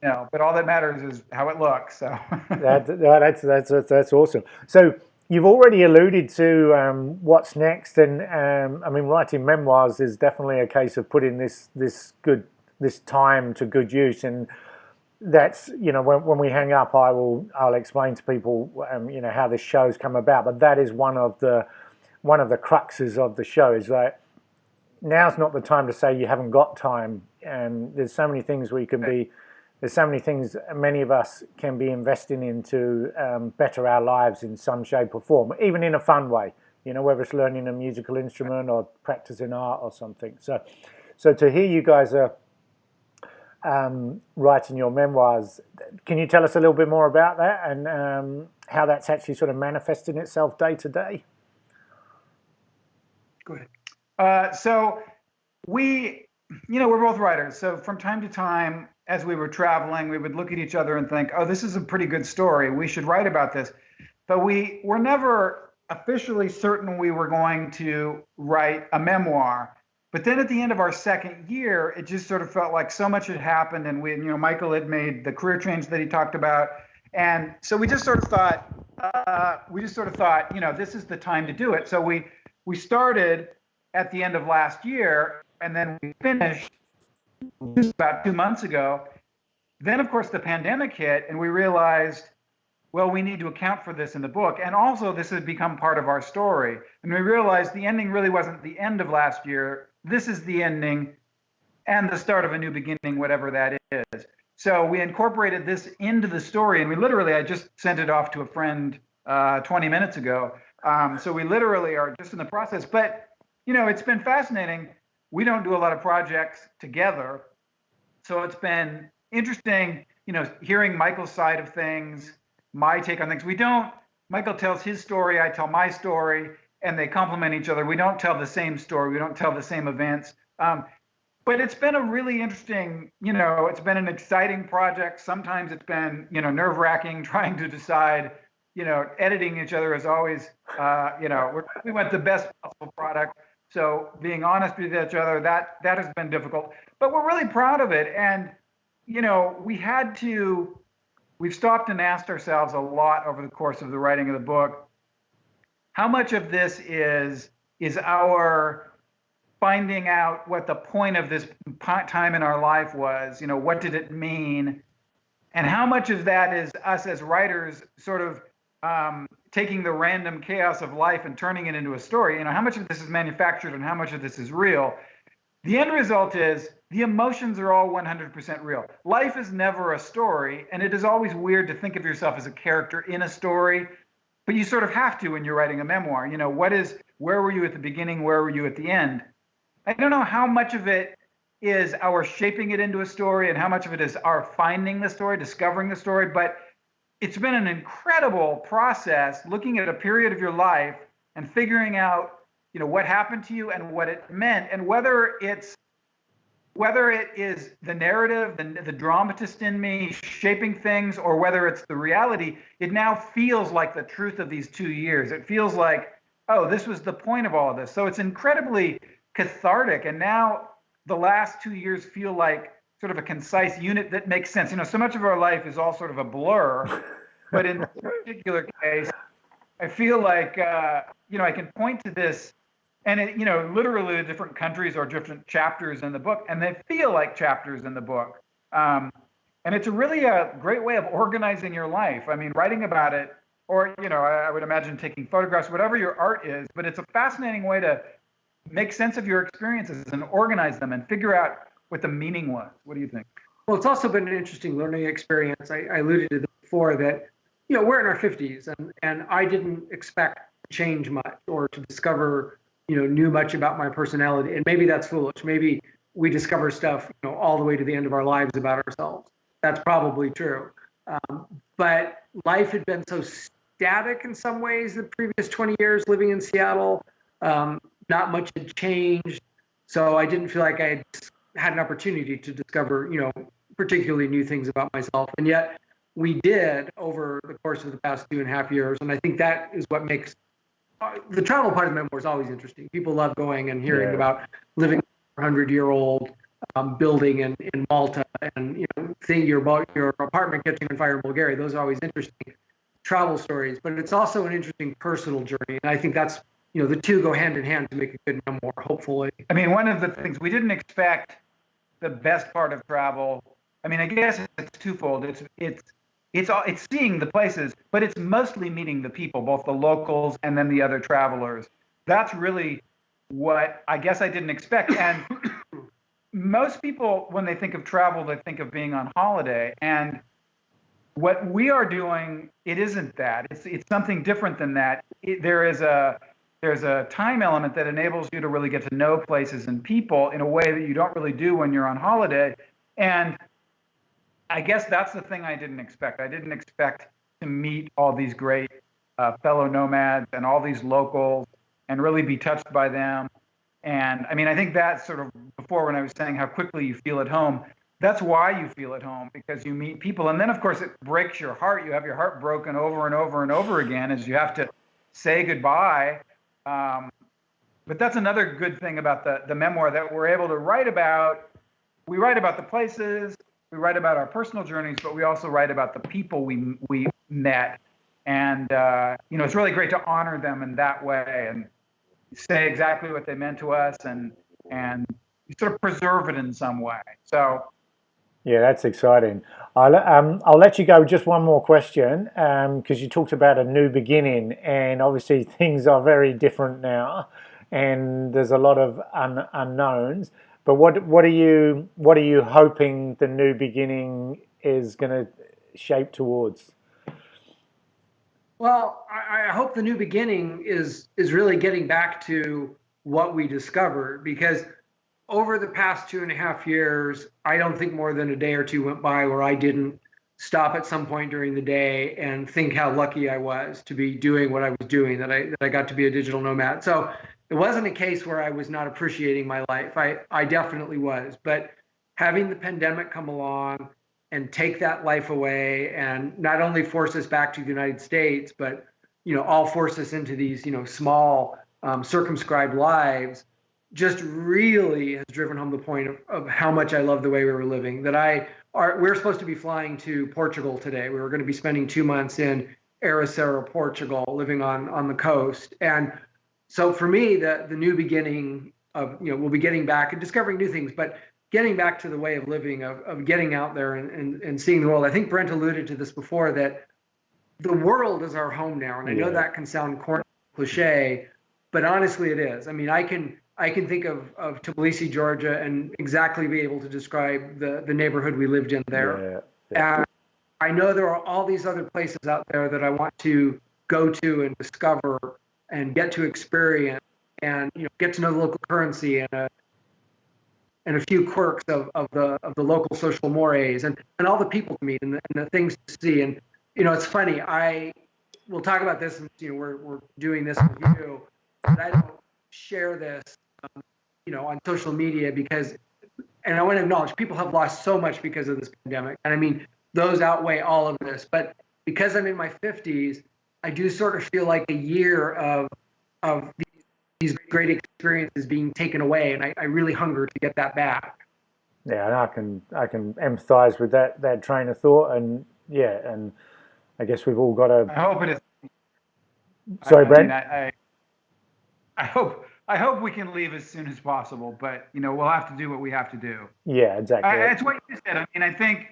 but all that matters is how it looks. So that's awesome. So you've already alluded to what's next, and I mean, writing memoirs is definitely a case of putting this time to good use, and that's, when we hang up, I'll explain to people how this show's come about. But that is one of the cruxes of the show, is that now's not the time to say you haven't got time, and there's so many things there's so many things many of us can be investing into better our lives in some shape or form, even in a fun way, whether it's learning a musical instrument or practicing art or something. So to hear you guys are writing your memoirs, can you tell us a little bit more about that, and how that's actually sort of manifesting itself day to day? Go ahead. So we're both writers. So from time to time, as we were traveling, we would look at each other and think, oh, this is a pretty good story. We should write about this. But we were never officially certain we were going to write a memoir. But then at the end of our second year, it just sort of felt like so much had happened, and Michael had made the career change that he talked about. And so we just sort of thought, this is the time to do it. So we started at the end of last year, and then we finished just about 2 months ago. Then, of course, the pandemic hit, and we realized, well, we need to account for this in the book. And also, this has become part of our story. And we realized the ending really wasn't the end of last year. This is the ending and the start of a new beginning, whatever that is. So we incorporated this into the story, and I just sent it off to a friend 20 minutes ago. So we literally are just in the process. But, it's been fascinating. We don't do a lot of projects together. So it's been interesting, hearing Michael's side of things, my take on things. Michael tells his story, I tell my story, and they complement each other. We don't tell the same story. We don't tell the same events. But it's been a really interesting, it's been an exciting project. Sometimes it's been, nerve-wracking trying to decide, editing each other is always, we want the best possible product. So being honest with each other, that has been difficult, but we're really proud of it. And, we've stopped and asked ourselves a lot over the course of the writing of the book, how much of this is our finding out what the point of this time in our life was, what did it mean? And how much of that is us as writers sort of taking the random chaos of life and turning it into a story? How much of this is manufactured and how much of this is real? The end result is the emotions are all 100% real. Life is never a story, and it is always weird to think of yourself as a character in a story, but you sort of have to when you're writing a memoir. Where were you at the beginning? Where were you at the end? I don't know how much of it is our shaping it into a story and how much of it is our finding the story, discovering the story, but it's been an incredible process looking at a period of your life and figuring out, what happened to you and what it meant, and whether it is the narrative, the dramatist in me shaping things, or whether it's the reality. It now feels like the truth of these 2 years. It feels like, oh, this was the point of all of this. So it's incredibly cathartic. And now the last 2 years feel like sort of a concise unit that makes sense. So much of our life is all sort of a blur, but in this particular case, I feel like, I can point to this, and literally the different countries are different chapters in the book, and they feel like chapters in the book. And it's really a great way of organizing your life. I mean, writing about it, or, I would imagine taking photographs, whatever your art is, but it's a fascinating way to make sense of your experiences and organize them and figure out what the meaning was. What do you think? Well, it's also been an interesting learning experience. I alluded to this before that, we're in our 50s, and I didn't expect to change much or to discover, knew much about my personality. And maybe that's foolish. Maybe we discover stuff, all the way to the end of our lives about ourselves. That's probably true. But life had been so static in some ways the previous 20 years living in Seattle. Not much had changed. So I didn't feel like I had an opportunity to discover, particularly new things about myself. And yet we did over the course of the past 2.5 years. And I think that is what makes the travel part of the memoir is always interesting. People love going and hearing about living 100-year-old building in Malta, and seeing your apartment catching on fire in Bulgaria. Those are always interesting travel stories, but it's also an interesting personal journey, and I think that's the two go hand in hand to make a good memoir, hopefully. I mean, one of the things we didn't expect, the best part of travel, I mean, I guess it's twofold. It's seeing the places, but it's mostly meeting the people, both the locals and then the other travelers. That's really what I guess I didn't expect. And most people, when they think of travel, they think of being on holiday. And what we are doing, it isn't that. It's something different than that. There's a time element that enables you to really get to know places and people in a way that you don't really do when you're on holiday. And I guess that's the thing I didn't expect. I didn't expect to meet all these great fellow nomads and all these locals and really be touched by them. And I mean, I think that's sort of before when I was saying how quickly you feel at home. That's why you feel at home, because you meet people. And then, of course, it breaks your heart. You have your heart broken over and over and over again as you have to say goodbye. But that's another good thing about the memoir that we're able to write about. We write about the places, we write about our personal journeys, but we also write about the people we met. And, it's really great to honor them in that way and say exactly what they meant to us and sort of preserve it in some way. So. Yeah, that's exciting. I'll let you go with just one more question, because you talked about a new beginning, and obviously things are very different now, and there's a lot of unknowns. But what are you hoping the new beginning is going to shape towards? Well, I hope the new beginning is really getting back to what we discovered, because over the past 2.5 years, I don't think more than a day or two went by where I didn't stop at some point during the day and think how lucky I was to be doing what I was doing, that I got to be a digital nomad. So it wasn't a case where I was not appreciating my life. I definitely was. But having the pandemic come along and take that life away, and not only force us back to the United States, but all force us into these small circumscribed lives, just really has driven home the point of how much I love the way we were living. We're supposed to be flying to Portugal today. We were going to be spending 2 months in Ericeira, Portugal, living on the coast. And so for me, the new beginning of, we'll be getting back and discovering new things, but getting back to the way of living, of getting out there and seeing the world. I think Brent alluded to this before, that the world is our home now. And I know that can sound corny, cliche, but honestly it is. I mean, I can think of Tbilisi, Georgia, and exactly be able to describe the neighborhood we lived in there. Yeah. And I know there are all these other places out there that I want to go to and discover and get to experience, and get to know the local currency and a few quirks of the local social mores, and all the people to meet and the things to see. And it's funny. We'll talk about this, and we're doing this with you, but I don't share this on social media because, and I want to acknowledge, people have lost so much because of this pandemic, and I mean those outweigh all of this. But because I'm in my 50s, I do sort of feel like a year of these great experiences being taken away, and I really hunger to get that back. Yeah, and I can empathize with that train of thought, and and I guess we've all got to. I hope it is. Sorry, Brent. I hope we can leave as soon as possible, but we'll have to do what we have to do. Yeah, exactly. That's what you said. I mean, I think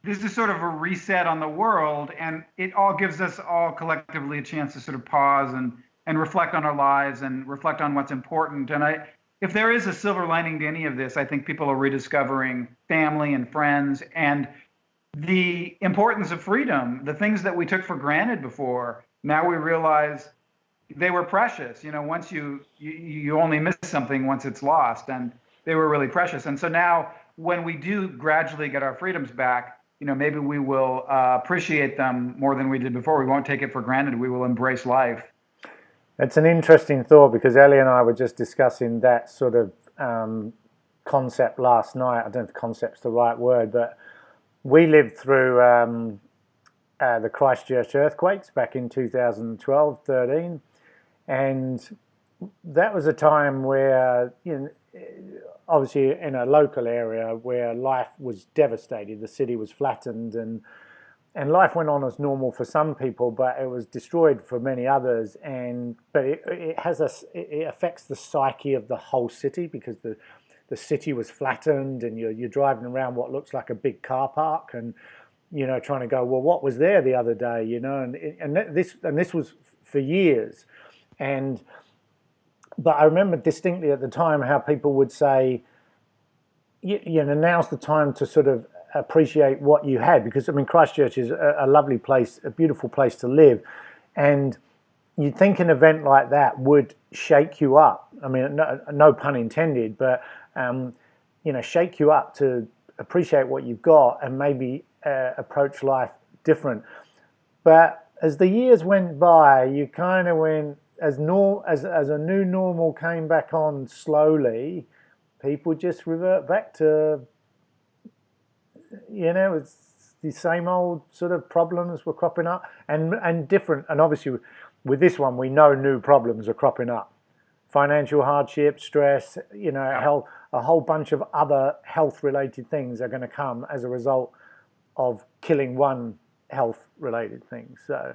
this is sort of a reset on the world, and it all gives us all collectively a chance to sort of pause and reflect on our lives and reflect on what's important. And if there is a silver lining to any of this, I think people are rediscovering family and friends and the importance of freedom. The things that we took for granted before, now we realize they were precious. Once you only miss something once it's lost, and they were really precious. And so now when we do gradually get our freedoms back, maybe we will appreciate them more than we did before. We won't take it for granted. We will embrace life. It's an interesting thought, because Ellie and I were just discussing that sort of concept last night. I don't know if concept's the right word, but we lived through the Christchurch earthquakes back in 2012, 13. And that was a time where, obviously in a local area where life was devastated, the city was flattened, and life went on as normal for some people, but it was destroyed for many others. But it affects the psyche of the whole city, because the city was flattened, and you're driving around what looks like a big car park, and trying to go, well, what was there the other day, and this was for years. But I remember distinctly at the time how people would say, now's the time to sort of appreciate what you had, because I mean, Christchurch is a lovely place, a beautiful place to live, and you'd think an event like that would shake you up. I mean, no pun intended, but shake you up to appreciate what you've got and maybe approach life different. But as the years went by, you kind of went, as a new normal came back on slowly, people just revert back to, it's the same old sort of problems were cropping up, and different. And obviously with this one, we know new problems are cropping up. Financial hardship, stress, health, a whole bunch of other health-related things are going to come as a result of killing one health-related thing. So,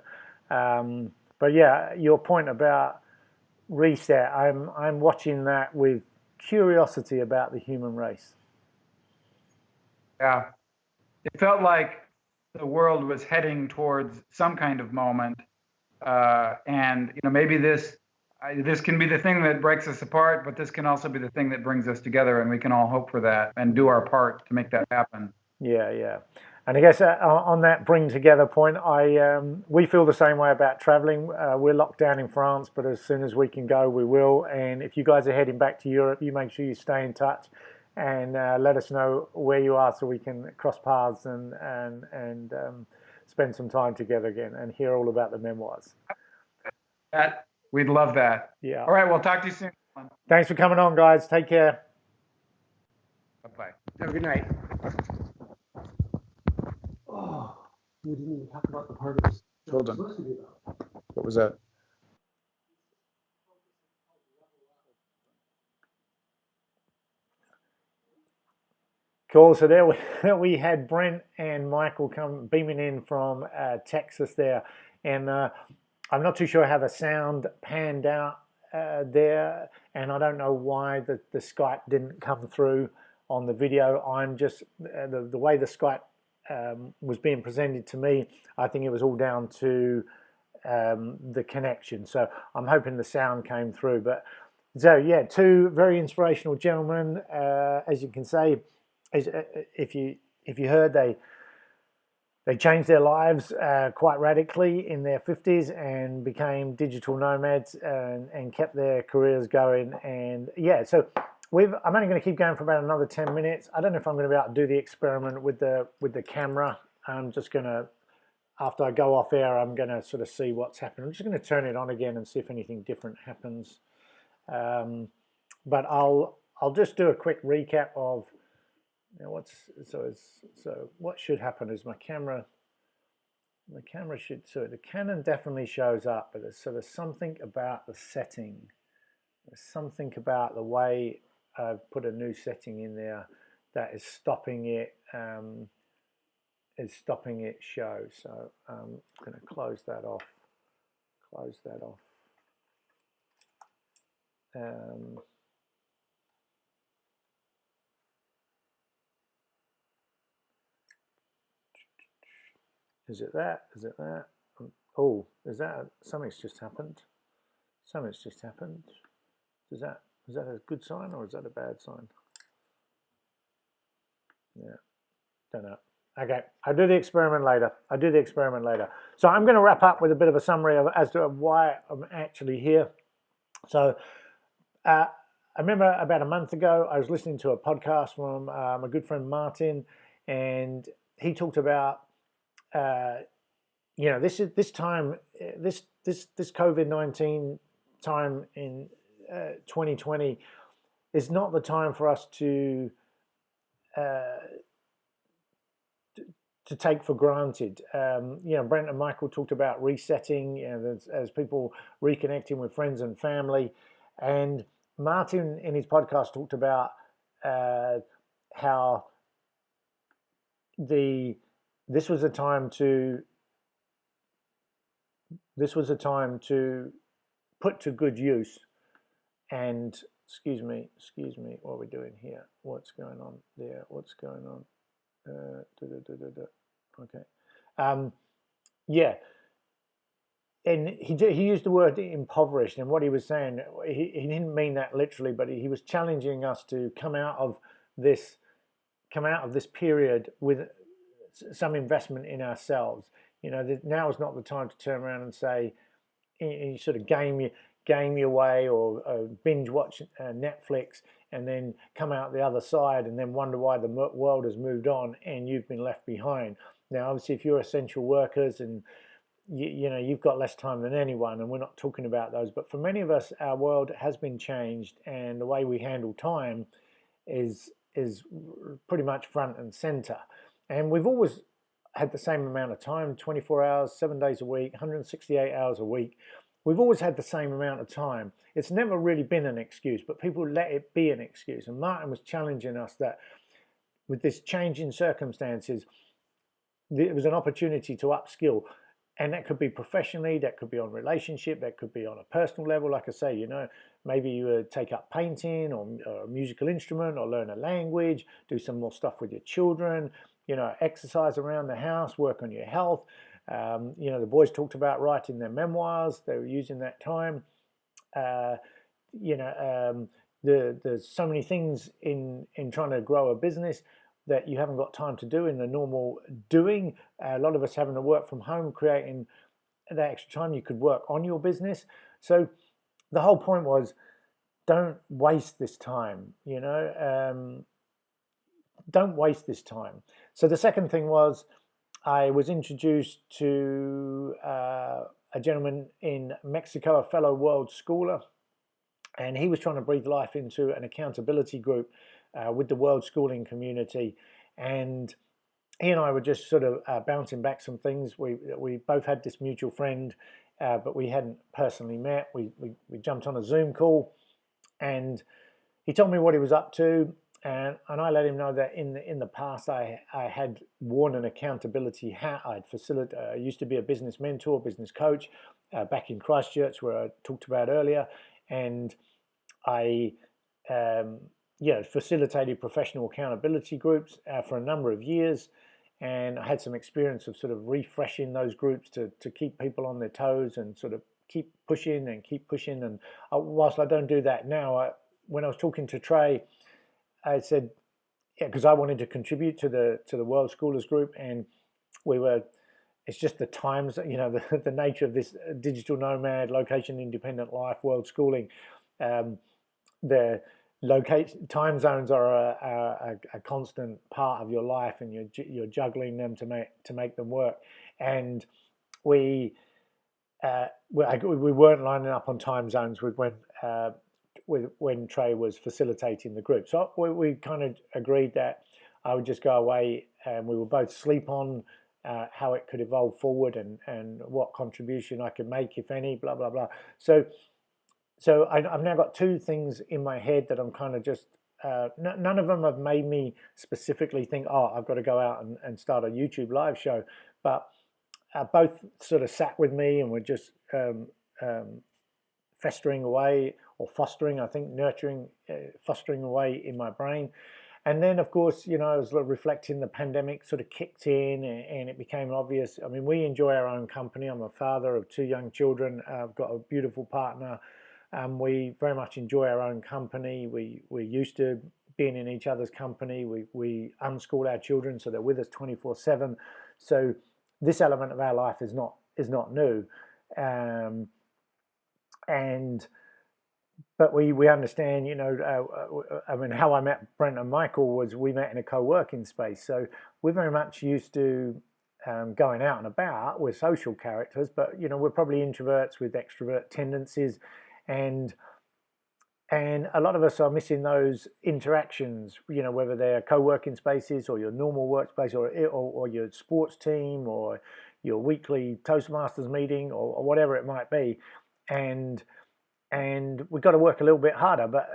but yeah, your point about reset, I'm watching that with curiosity about the human race. Yeah, it felt like the world was heading towards some kind of moment, and maybe this can be the thing that breaks us apart, but this can also be the thing that brings us together, and we can all hope for that and do our part to make that happen. Yeah. And I guess on that bring together point, we feel the same way about traveling. We're locked down in France, but as soon as we can go, we will. And if you guys are heading back to Europe, you make sure you stay in touch and let us know where you are, so we can cross paths and spend some time together again and hear all about the memoirs. We'd love that. Yeah. All right, we'll talk to you soon. Thanks for coming on, guys. Take care. Bye-bye. Have a good night. Oh, we didn't even talk about the part of Hold on. What was that? Cool. So there we had Brent and Michael come beaming in from Texas there, and I'm not too sure how the sound panned out there, and I don't know why the Skype didn't come through on the video. I'm just the way the Skype was being presented to me, I think it was all down to the connection. So I'm hoping the sound came through. But so yeah, two very inspirational gentlemen, as you can say. If you heard, they changed their lives quite radically in their 50s and became digital nomads and kept their careers going. And yeah, so I'm only going to keep going for about another 10 minutes. I don't know if I'm going to be able to do the experiment with the camera. I'm just going to, after I go off air, I'm going to sort of see what's happening. I'm just going to turn it on again and see if anything different happens. But I'll just do a quick recap of so what should happen is the camera should, so the Canon definitely shows up, but there's something about the setting. There's something about the way I've put a new setting in there that is stopping it show. So I'm going to close that off. Is it that? Oh, is that something's just happened? Is that a good sign or is that a bad sign? Yeah, don't know. Okay, I'll do the experiment later. So I'm going to wrap up with a bit of a summary as to why I'm actually here. So I remember about a month ago, I was listening to a podcast from my good friend Martin, and he talked about this COVID-19 time in 2020 is not the time for us to take for granted. Brent and Michael talked about resetting, as people reconnecting with friends and family. And Martin in his podcast talked about how this was a time to put to good use. And excuse me, what are we doing here? What's going on there? What's going on? Okay. Yeah. And he used the word impoverished, and what he was saying, he didn't mean that literally, but he was challenging us to come out of this period with some investment in ourselves. You know, now is not the time to turn around and say, you sort of game your way or binge watch Netflix and then come out the other side and then wonder why the world has moved on and you've been left behind. Now, obviously, if you're essential workers and you know, you've got less time than anyone, and we're not talking about those, but for many of us, our world has been changed, and the way we handle time is pretty much front and center. And we've always had the same amount of time, 24 hours, 7 days a week, 168 hours a week. We've always had the same amount of time. It's never really been an excuse, but people let it be an excuse. And Martin was challenging us that with this change in circumstances, it was an opportunity to upskill. And that could be professionally, that could be on relationship, that could be on a personal level. Like I say, you know, maybe you take up painting or a musical instrument or learn a language, do some more stuff with your children, you know, exercise around the house, work on your health. You know, the boys talked about writing their memoirs. They were using that time. You know, there's so many things in trying to grow a business that you haven't got time to do in the normal doing. A lot of us having to work from home, creating that extra time you could work on your business. So the whole point was, don't waste this time, you know, don't waste this time. So the second thing was, I was introduced to a gentleman in Mexico, a fellow world schooler, and he was trying to breathe life into an accountability group with the world schooling community. And he and I were just sort of bouncing back some things. We both had this mutual friend, but we hadn't personally met. We jumped on a Zoom call, and he told me what he was up to, and I let him know that in the past I had worn an accountability hat. I used to be a business mentor, business coach back in Christchurch, where I talked about earlier, and I facilitated professional accountability groups for a number of years, and I had some experience of sort of refreshing those groups to keep people on their toes and sort of keep pushing. And whilst I don't do that now, when I was talking to Trey, I said, yeah, because I wanted to contribute to the World Schoolers group, and it's just the times, you know, the nature of this digital nomad, location independent life, world schooling. The time zones are a constant part of your life, and you're juggling them to make them work. And we weren't lining up on time zones with when Trey was facilitating the group. So we kind of agreed that I would just go away, and we would both sleep on how it could evolve forward and what contribution I could make, if any, blah blah blah. So I've now got two things in my head that I'm kind of just, none of them have made me specifically think, oh, I've got to go out and start a YouTube live show. But both sort of sat with me and were just festering away, or fostering, I think, fostering away in my brain. And then, of course, you know, I was reflecting, the pandemic sort of kicked in, and it became obvious. I mean, we enjoy our own company. I'm a father of two young children. I've got a beautiful partner. We very much enjoy our own company. We're used to being in each other's company. We unschool our children, so they're with us 24/7. So this element of our life is not new. But we understand, you know, I mean, how I met Brent and Michael was we met in a co-working space. So we're very much used to going out and about. We're social characters, but, you know, we're probably introverts with extrovert tendencies. And a lot of us are missing those interactions, you know, whether they're co-working spaces or your normal workspace or your sports team or your weekly Toastmasters meeting or whatever it might be. And and we've got to work a little bit harder. But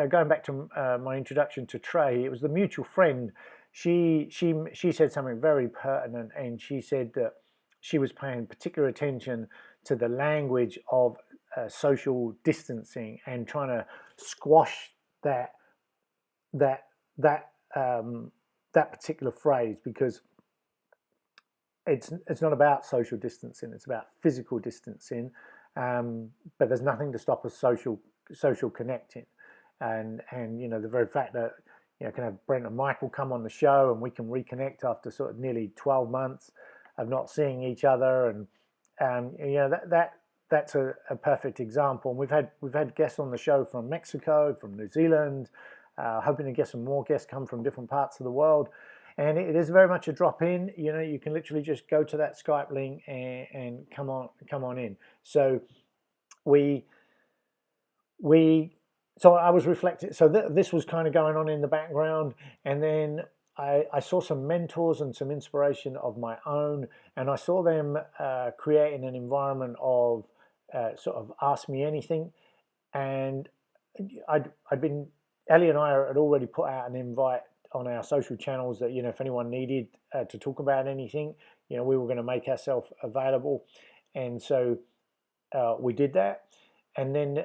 going back to my introduction to Trey, it was the mutual friend. She said something very pertinent, and she said that she was paying particular attention to the language of social distancing and trying to squash that that that that particular phrase, because it's not about social distancing, it's about physical distancing, but there's nothing to stop us social connecting, and the very fact that can have Brent and Michael come on the show and we can reconnect after sort of nearly 12 months of not seeing each other, and that's a perfect example. And we've had guests on the show from Mexico, from New Zealand, hoping to get some more guests come from different parts of the world. And it is very much a drop in. You can literally just go to that Skype link and come on in. So so I was reflecting. So this was kind of going on in the background, and then I saw some mentors and some inspiration of my own, and I saw them creating an environment of sort of ask me anything. And Ellie and I had already put out an invite on our social channels that if anyone needed to talk about anything, we were going to make ourselves available, and so we did that. And then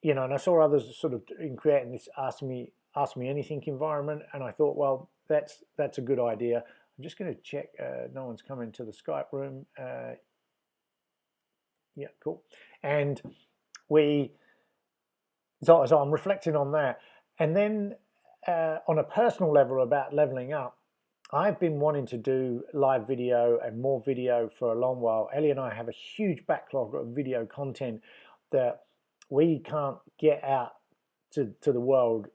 and I saw others sort of in creating this ask me anything environment, and I thought, well, that's a good idea. I'm just going to check no one's come into the Skype room. Yeah, cool. And so I'm reflecting on that, and then on a personal level about leveling up, I've been wanting to do live video and more video for a long while. Ellie and I have a huge backlog of video content that we can't get out to the world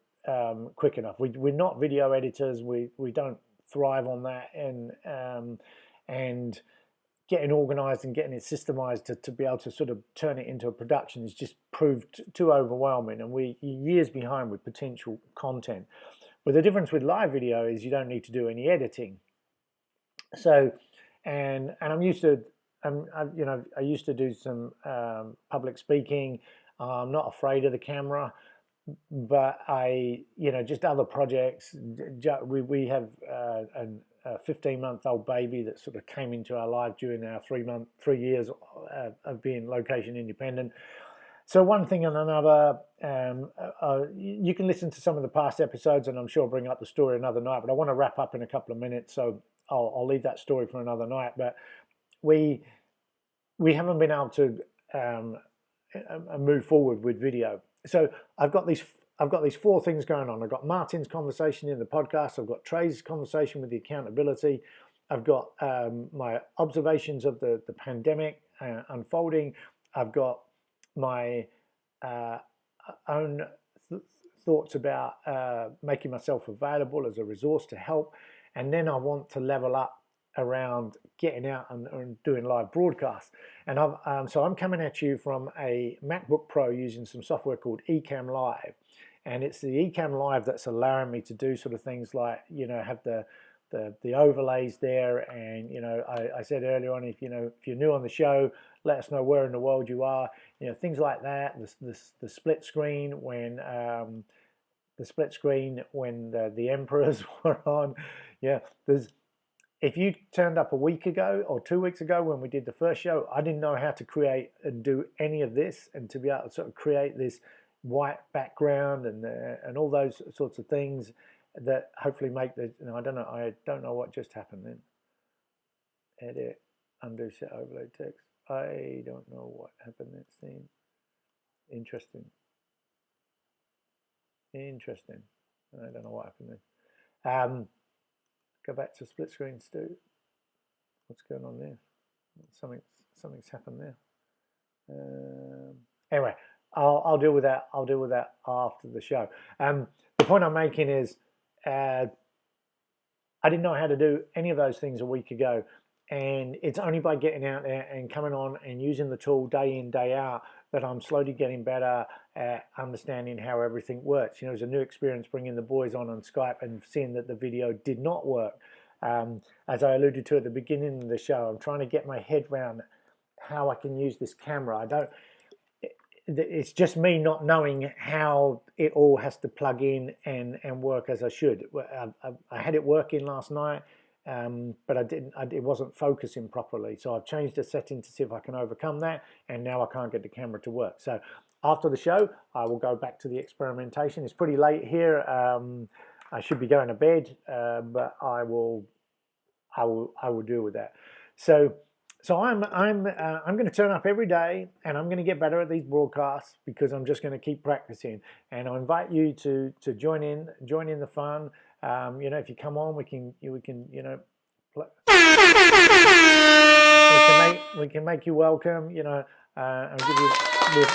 quick enough. We're not video editors. We don't thrive on that, and getting organized and getting it systemized to be able to sort of turn it into a production is just proved too overwhelming, and we're years behind with potential content. But the difference with live video is you don't need to do any editing. So, and I'm used to, I used to do some public speaking. I'm not afraid of the camera, but just other projects. We have a 15-month-old baby that sort of came into our life during our 3 years of being location independent. So one thing and another, you can listen to some of the past episodes, and I'm sure I'll bring up the story another night, but I want to wrap up in a couple of minutes, so I'll leave that story for another night. But we haven't been able to move forward with video. So I've got these 4 things going on. I've got Martin's conversation in the podcast. I've got Trey's conversation with the accountability. I've got my observations of the pandemic unfolding. I've got my own thoughts about making myself available as a resource to help. And then I want to level up around getting out and doing live broadcasts. And so I'm coming at you from a MacBook Pro using some software called Ecamm Live. And it's the Ecamm Live that's allowing me to do sort of things like, have the overlays there. And, I said earlier on, if you're new on the show, let us know where in the world you are. Things like that. The split screen when the emperors were on. Yeah, if you turned up a week ago or 2 weeks ago when we did the first show, I didn't know how to create and do any of this, and to be able to sort of create this white background and all those sorts of things that hopefully make the, I don't know what just happened then. Edit, undo, set, overlay text. I don't know what happened that scene. Interesting. I don't know what happened then. Go back to split screen, Stu. What's going on there? Something's happened there. Anyway, I'll deal with that. I'll deal with that after the show. The point I'm making is, I didn't know how to do any of those things a week ago, and it's only by getting out there and coming on and using the tool day in, day out that I'm slowly getting better at understanding how everything works. It was a new experience bringing the boys on Skype and seeing that the video did not work. As I alluded to at the beginning of the show, I'm trying to get my head around how I can use this camera. it's just me not knowing how it all has to plug in and work as I should. I had it working last night, but it wasn't focusing properly. So I've changed the setting to see if I can overcome that, and now I can't get the camera to work. So after the show, I will go back to the experimentation. It's pretty late here. I should be going to bed, but I will deal with that. So I'm going to turn up every day, and I'm going to get better at these broadcasts because I'm just going to keep practicing. And I invite you to join in the fun. You know, if you come on, we can you know, we can make you welcome. You know, and give you this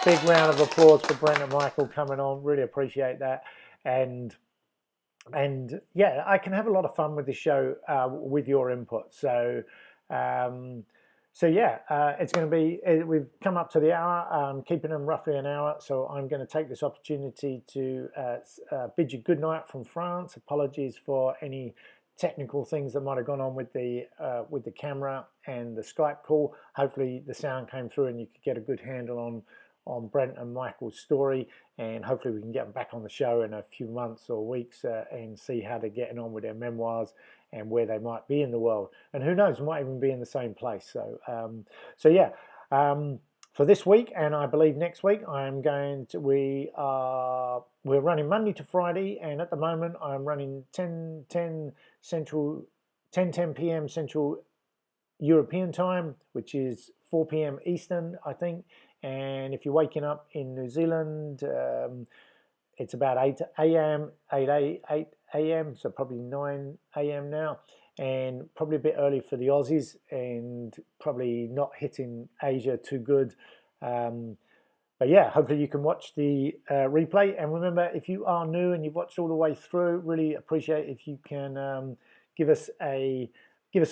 big round of applause for Brent and Michael coming on. Really appreciate that. And yeah, I can have a lot of fun with the show with your input. So yeah, it's going to be. We've come up to the hour, keeping them roughly an hour. So I'm going to take this opportunity to bid you good night from France. Apologies for any technical things that might have gone on with the camera and the Skype call. Hopefully the sound came through and you could get a good handle on Brent and Michael's story, and hopefully we can get them back on the show in a few months or weeks and see how they're getting on with their memoirs and where they might be in the world. And who knows, might even be in the same place. So yeah, for this week, and I believe next week, we're running Monday to Friday, and at the moment I'm running 10 p.m. Central European time, which is 4 p.m. Eastern, I think. And if you're waking up in New Zealand, it's about 8 a.m., so probably 9 a.m. now, and probably a bit early for the Aussies, and probably not hitting Asia too good. But yeah, hopefully you can watch the replay. And remember, if you are new and you've watched all the way through, really appreciate if you can give us a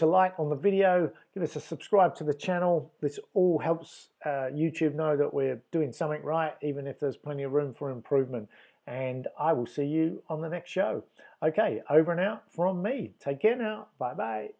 like on the video, give us a subscribe to the channel. This all helps YouTube know that we're doing something right, even if there's plenty of room for improvement. And I will see you on the next show. Okay, over and out from me. Take care now. Bye-bye.